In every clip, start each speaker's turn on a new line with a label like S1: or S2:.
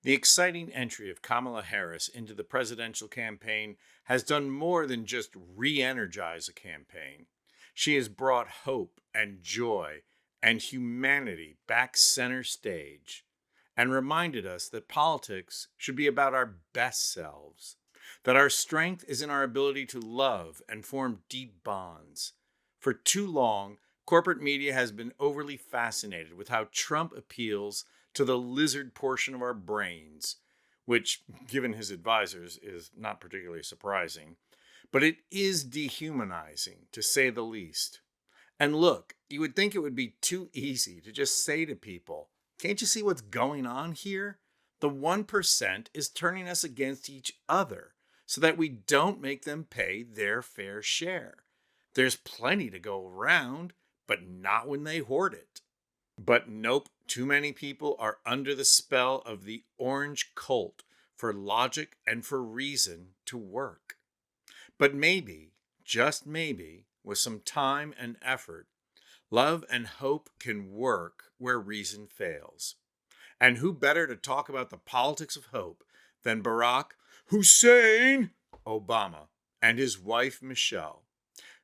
S1: The exciting entry of Kamala Harris into the presidential campaign has done more than just re-energize a campaign. She has brought hope and joy and humanity back center stage and reminded us that politics should be about our best selves, that our strength is in our ability to love and form deep bonds. For too long, corporate media has been overly fascinated with how Trump appeals to the lizard portion of our brains, which, given his advisors, is not particularly surprising. But it is dehumanizing, to say the least. And look, you would think it would be too easy to just say to people, can't you see what's going on here? The 1% is turning us against each other so that we don't make them pay their fair share. There's plenty to go around, but not when they hoard it. But nope, too many people are under the spell of the orange cult for logic and for reason to work. But maybe, just maybe, with some time and effort, love and hope can work where reason fails. And who better to talk about the politics of hope than Barack Hussein Obama and his wife Michelle?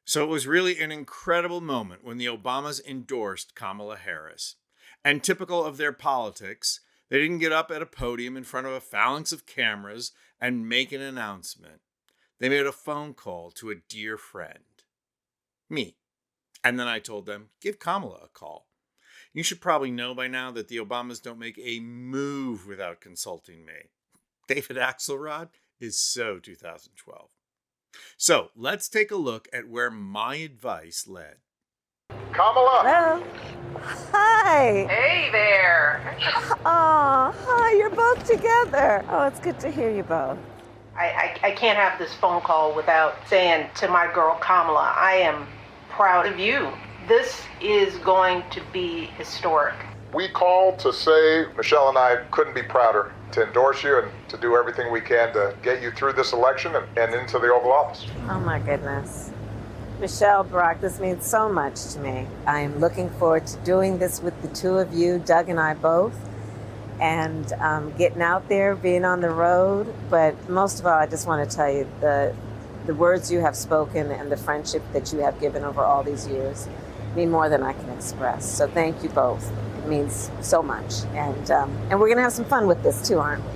S1: So it was really an incredible moment when the Obamas endorsed Kamala Harris. And typical of their politics, they didn't get up at a podium in front of a phalanx of cameras and make an announcement. They made a phone call to a dear friend, me. And then I told them, give Kamala a call. You should probably know by now that the Obamas don't make a move without consulting me. David Axelrod is so 2012. So let's take a look at where my advice led.
S2: Kamala!
S3: Hello. Hi.
S4: Hey there.
S3: Oh, hi, you're both together. Oh, it's good to hear you both.
S4: I can't have this phone call without saying to my girl Kamala, I am proud of you. This is going to be historic.
S2: We called to say Michelle and I couldn't be prouder to endorse you and to do everything we can to get you through this election and into the Oval Office.
S3: Oh, my goodness. Michelle, Barack, this means so much to me. I am looking forward to doing this with the two of you, Doug and I both, and getting out there, being on the road. But most of all, I just want to tell you the words you have spoken and the friendship that you have given over all these years mean more than I can express. So thank you both. It means so much. And we're going to have some fun with this too, aren't we?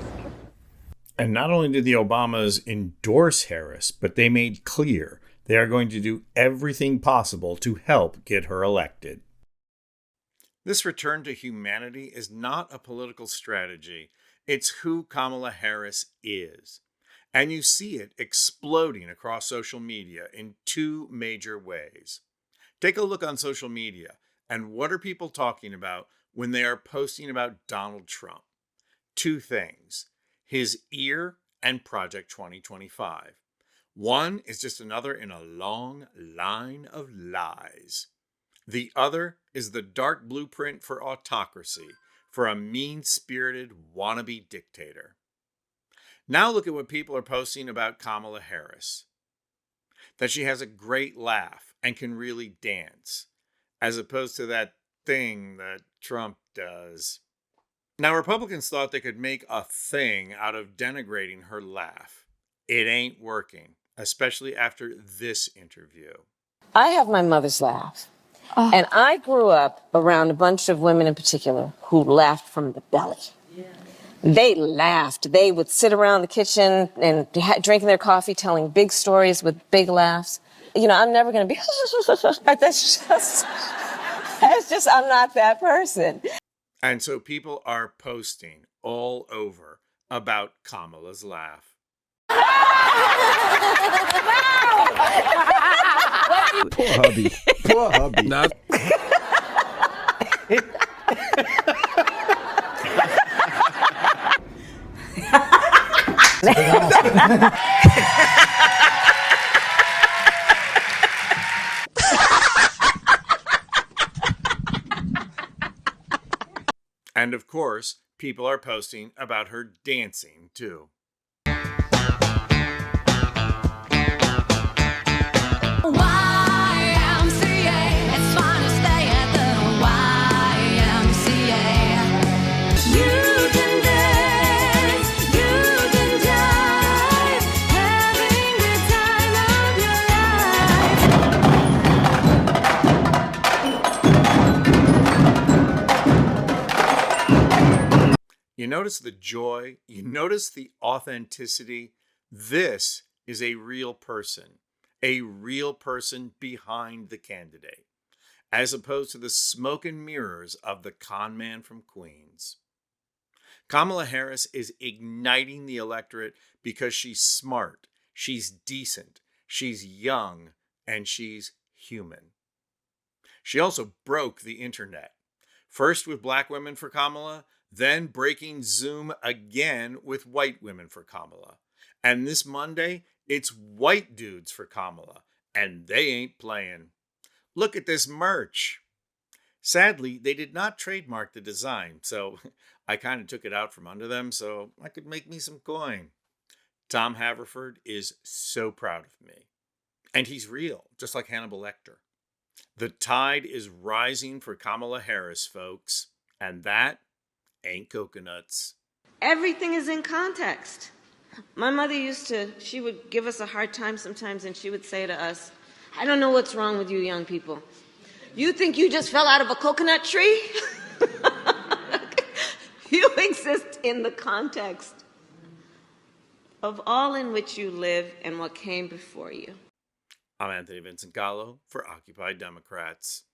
S1: And not only did the Obamas endorse Harris, but they made clear they are going to do everything possible to help get her elected. This return to humanity is not a political strategy. It's who Kamala Harris is. And you see it exploding across social media in two major ways. Take a look on social media, and what are people talking about when they are posting about Donald Trump? Two things: his ear and Project 2025. One is just another in a long line of lies. The other is the dark blueprint for autocracy, for a mean-spirited wannabe dictator. Now look at what people are posting about Kamala Harris. That she has a great laugh and can really dance, as opposed to that thing that Trump does. Now, Republicans thought they could make a thing out of denigrating her laugh. It ain't working, especially after this interview.
S5: I have my mother's laugh. And I grew up around a bunch of women in particular who laughed from the belly. Yeah. They laughed. They would sit around the kitchen and drinking their coffee, telling big stories with big laughs. You know, I'm never going to be, that's just, I'm not that person.
S1: And so people are posting all over about Kamala's laugh.
S6: Poor hubby. Poor hubby.
S7: Not.
S1: And of course, people are posting about her dancing too. You notice the joy, you notice the authenticity. This is a real person behind the candidate, as opposed to the smoke and mirrors of the con man from Queens. Kamala Harris is igniting the electorate because she's smart, she's decent, she's young, and she's human. She also broke the internet. First with Black women for Kamala, then breaking Zoom again with white women for Kamala. And this Monday, it's white dudes for Kamala, and they ain't playing. Look at this merch. Sadly, they did not trademark the design, so I kind of took it out from under them so I could make me some coin. Tom Haverford is so proud of me. And he's real, just like Hannibal Lecter. The tide is rising for Kamala Harris, folks, and that ain't coconuts.
S5: Everything is in context. My mother she would give us a hard time sometimes, and she would say to us, I don't know what's wrong with you young people. You think you just fell out of a coconut tree? You exist in the context of all in which you live and what came before you.
S1: I'm Anthony Vincent Gallo for Occupy Democrats.